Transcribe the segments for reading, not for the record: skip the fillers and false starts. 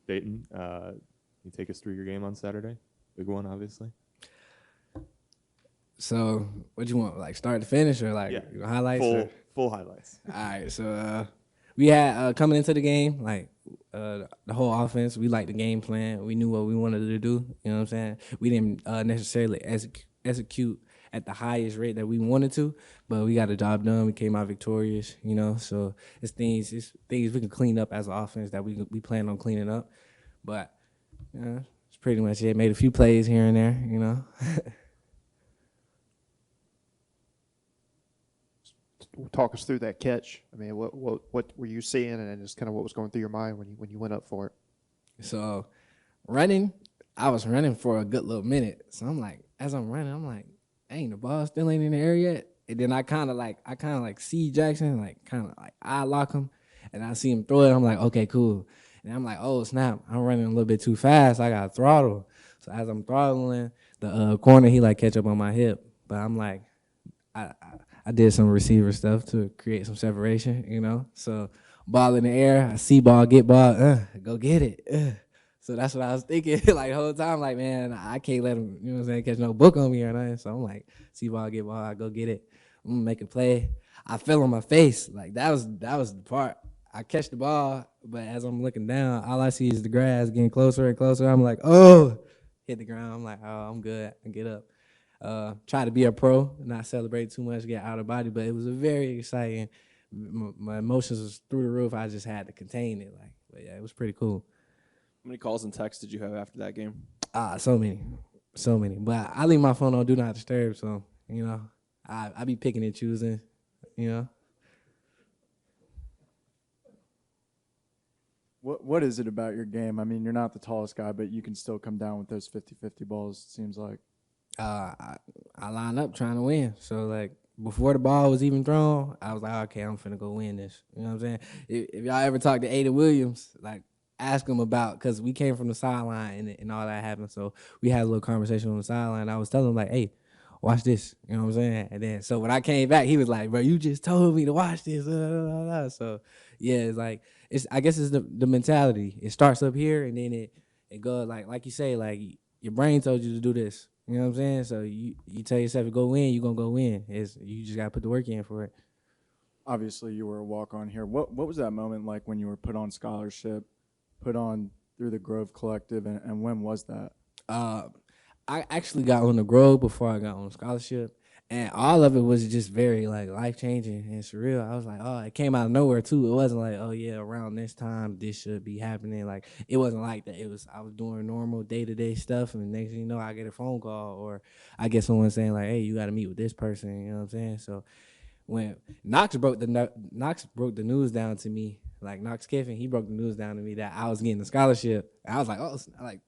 Dayton. You take us through your game on Saturday. Big one, obviously. So, what you want, like start to finish or like Yeah, highlights? full highlights. All right, so we had coming into the game, like the whole offense, we liked the game plan. We knew what we wanted to do. You know what I'm saying? We didn't necessarily execute at the highest rate that we wanted to, but we got the job done. We came out victorious. You know, so it's things we can clean up as an offense that we plan on cleaning up. But it's pretty much it. Made a few plays here and there. You know. Talk us through that catch. I mean, what were you seeing, and just kind of what was going through your mind when you went up for it? So running, I was running for a good little minute. So I'm like, as I'm running, I'm like, dang, the ball still ain't in the air yet. And then I kind of like see Jackson, like kind of like eye lock him, and I see him throw it. I'm like, okay, cool. And I'm like, oh snap, I'm running a little bit too fast. I got throttle. So as I'm throttling, the corner he like catch up on my hip, but I'm like, I did some receiver stuff to create some separation, you know. So ball in the air, I see ball, get ball, go get it. So that's what I was thinking like the whole time. Like, man, I can't let him, you know what I'm saying, catch no book on me or nothing. So I'm like, see ball, get ball, I go get it. I'm gonna make a play. I fell on my face. Like that was the part. I catch the ball, but as I'm looking down, all I see is the grass getting closer and closer. I'm like, oh, hit the ground. I'm like, oh, I'm good. I get up. Try to be a pro, not celebrate too much, get out of body, but it was a very exciting. My emotions was through the roof. I just had to contain it. Like, but yeah, it was pretty cool. How many calls and texts did you have after that game? So many. But I leave my phone on do not disturb, so you know, I be picking and choosing, you know. What is it about your game? I mean, you're not the tallest guy, but you can still come down with those 50-50 balls, it seems like. I line up trying to win. So like before the ball was even thrown, I was like, okay, I'm finna go win this. You know what I'm saying? If y'all ever talk to Ada Williams, like ask him about, because we came from the sideline and all that happened. So we had a little conversation on the sideline. I was telling him like, hey, watch this. You know what I'm saying? And then so when I came back, he was like, bro, you just told me to watch this. So yeah, it's like I guess it's the mentality. It starts up here and then it goes like you say, like your brain told you to do this. You know what I'm saying? So you tell yourself to go win, you're gonna go win. You just gotta put the work in for it. Obviously, you were a walk-on here. What was that moment like when you were put on scholarship, put on through the Grove Collective, and when was that? I actually got on the Grove before I got on scholarship, and all of it was just very like life changing and surreal. I was like, oh, it came out of nowhere too. It wasn't like, oh yeah, around this time this should be happening. Like it wasn't like that. I was doing normal day to day stuff, and next thing you know, I get a phone call or I get someone saying like, hey, you got to meet with this person. You know what I'm saying? So when Knox broke the news down to me, like Knox Kiffin, he broke the news down to me that I was getting the scholarship. I was like, oh, like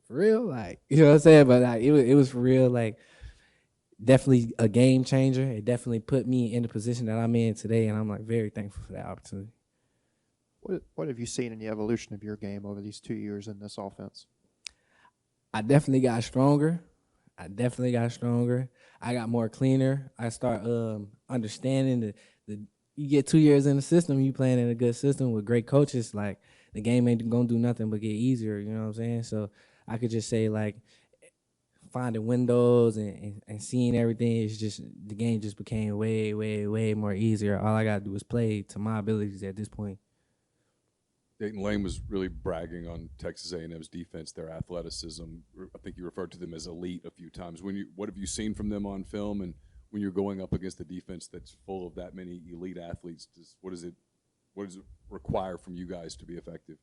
for real, like you know what I'm saying? But like it was for real, like definitely a game changer. It definitely put me in the position that I'm in today, and I'm like very thankful for that opportunity. What have you seen in the evolution of your game over these 2 years in this offense? I definitely got stronger. I got more cleaner. I start understanding the you get 2 years in the system, you playing in a good system with great coaches, like the game ain't gonna do nothing but get easier, you know what I'm saying? So I could just say like finding windows and seeing everything is just the game just became way, way, way more easier. All I gotta do is play to my abilities at this point. Dayton Lane was really bragging on Texas A&M's defense, their athleticism. I think you referred to them as elite a few times. What have you seen from them on film, and when you're going up against a defense that's full of that many elite athletes, what does it require from you guys to be effective?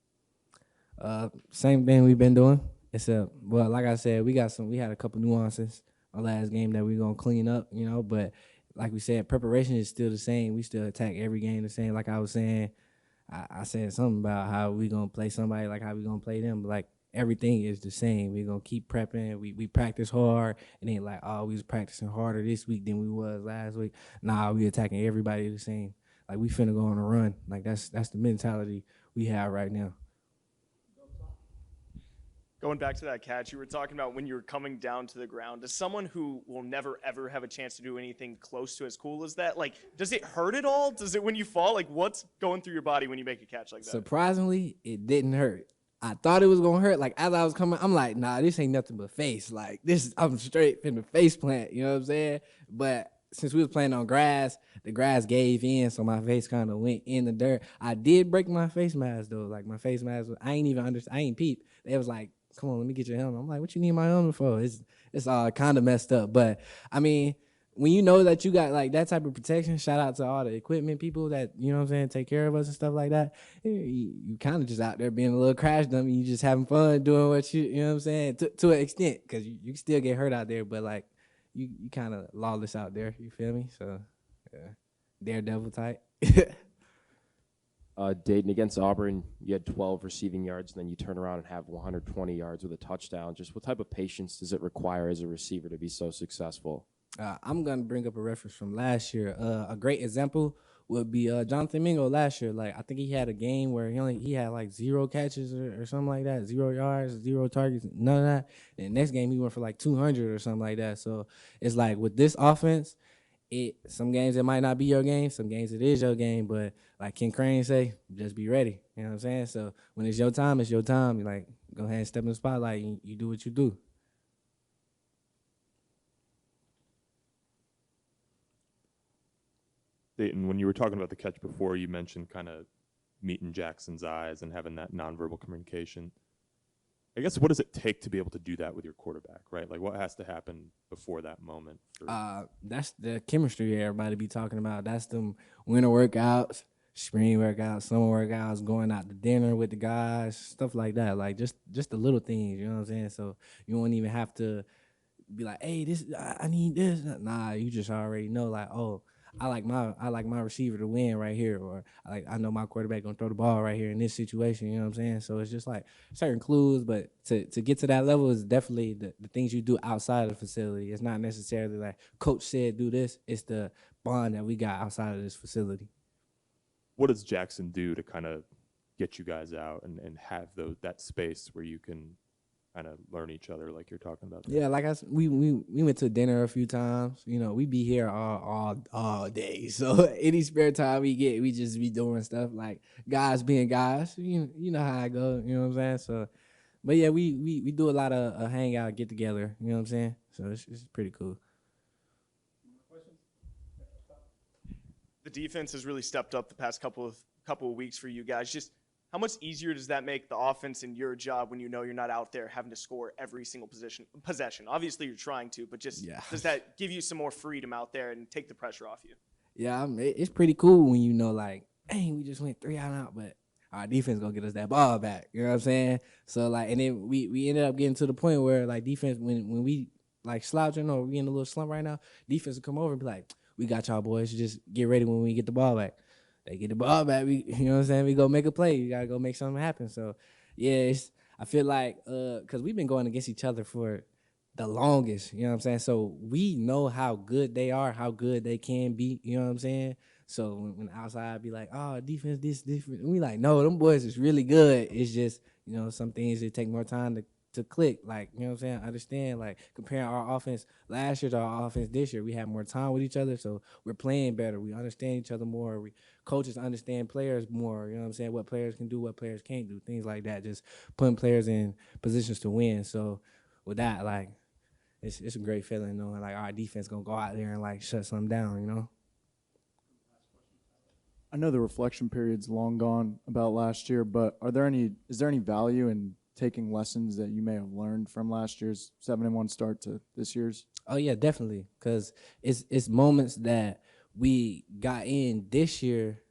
Same thing we've been doing. Except, well, like I said, we had a couple nuances our last game that we're gonna clean up, you know. But like we said, preparation is still the same. We still attack every game the same. Like I was saying, I said something about how we gonna play somebody, like how we gonna play them. But like everything is the same. We gonna keep prepping. We practice hard. It ain't like, oh, we was practicing harder this week than we was last week. Nah, we attacking everybody the same. Like we finna go on a run. Like that's the mentality we have right now. Going back to that catch, you were talking about when you were coming down to the ground. As someone who will never, ever have a chance to do anything close to as cool as that, like, does it hurt at all? Does it when you fall? Like, what's going through your body when you make a catch like that? Surprisingly, it didn't hurt. I thought it was gonna hurt. Like as I was coming, I'm like, nah, this ain't nothing but face. Like I'm straight finna face plant. You know what I'm saying? But since we was playing on grass, the grass gave in, so my face kind of went in the dirt. I did break my face mask though. Like my face mask, I ain't even understand. I ain't peep. They was like, come on, let me get your helmet. I'm like, what you need my helmet for? It's all kind of messed up. But I mean, when you know that you got like that type of protection, shout out to all the equipment people that, you know what I'm saying, take care of us and stuff like that. You kind of just out there being a little crash dummy. You just having fun doing what you know what I'm saying, to an extent, because you can still get hurt out there, but like you kind of lawless out there. You feel me? So yeah, daredevil type. Dayton, against Auburn, you had 12 receiving yards, and then you turn around and have 120 yards with a touchdown. Just what type of patience does it require as a receiver to be so successful? I'm gonna bring up a reference from last year. A great example would be Jonathan Mingo last year. Like I think he had a game where he had like 0 catches or something like that, 0 yards, 0 targets, none of that. And the next game he went for like 200 or something like that. So it's like with this offense, some games it might not be your game, some games it is your game. But like Ken Crane say, just be ready. You know what I'm saying? So when it's your time, it's your time. You like go ahead and step in the spotlight. And you do what you do. Dayton, when you were talking about the catch before, you mentioned kind of meeting Jackson's eyes and having that nonverbal communication. I guess what does it take to be able to do that with your quarterback, right? Like what has to happen before that moment? That's the chemistry everybody be talking about. That's them winter workouts, spring workouts, summer workouts, going out to dinner with the guys, stuff like that. Like just the little things, you know what I'm saying? So you won't even have to be like, hey, I need this. Nah, you just already know, like, oh, I like my receiver to win right here, or I know my quarterback gonna throw the ball right here in this situation. You know what I'm saying? So it's just like certain clues, but to get to that level is definitely the things you do outside of the facility. It's not necessarily like coach said do this. It's the bond that we got outside of this facility. What does Jackson do to kind of get you guys out and have that space where you can kind of learn each other, like you're talking about? Yeah, like I said, we went to dinner a few times. You know, we be here all day. So any spare time we get, we just be doing stuff like guys being guys. You know how I go. You know what I'm saying? So, but yeah, we do a lot of hangout, get together. You know what I'm saying? So it's pretty cool. The defense has really stepped up the past couple of weeks for you guys. Just how much easier does that make the offense and your job when you know you're not out there having to score every single possession? Obviously, you're trying to, but just does that give you some more freedom out there and take the pressure off you? Yeah, it's pretty cool when you know, like, dang, we just went 3 out, but our defense gonna get us that ball back. You know what I'm saying? So like, and then we ended up getting to the point where like defense when we like slouching or we in a little slump right now, defense will come over and be like, we got y'all boys. Just get ready when we get the ball back. They get the ball back, you know what I'm saying? We go make a play. You got to go make something happen. So, yeah, I feel like because we've been going against each other for the longest, you know what I'm saying? So we know how good they are, how good they can be, you know what I'm saying? So when outside be like, oh, defense, this different. We like, no, them boys is really good. It's just, you know, some things that take more time to click, like, you know what I'm saying? Understand, like, comparing our offense last year to our offense this year, we have more time with each other, so we're playing better. We understand each other more. Coaches understand players more, you know what I'm saying? What players can do, what players can't do, things like that. Just putting players in positions to win. So with that, like, it's a great feeling knowing, like, our defense going to go out there and, like, shut something down, you know? I know the reflection period's long gone about last year, but is there any value in taking lessons that you may have learned from last year's 7-1 start to this year's? Oh yeah, definitely. Cause it's moments that we got in this year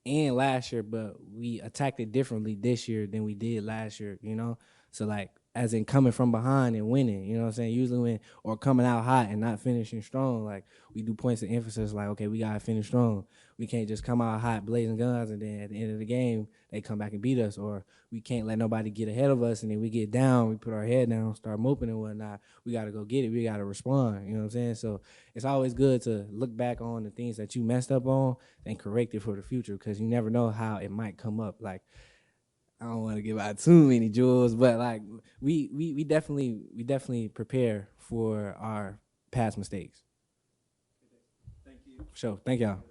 and last year, but we attacked it differently this year than we did last year, you know? So like as in coming from behind and winning, you know what I'm saying? Usually or coming out hot and not finishing strong, like we do points of emphasis like, okay, we gotta finish strong. We can't just come out hot blazing guns and then at the end of the game they come back and beat us, or we can't let nobody get ahead of us and then we get down, we put our head down, start moping and whatnot. We gotta go get it, we gotta respond, you know what I'm saying? So it's always good to look back on the things that you messed up on and correct it for the future, because you never know how it might come up. Like, I don't want to give out too many jewels, but like we definitely prepare for our past mistakes. Thank you. Sure. Thank y'all.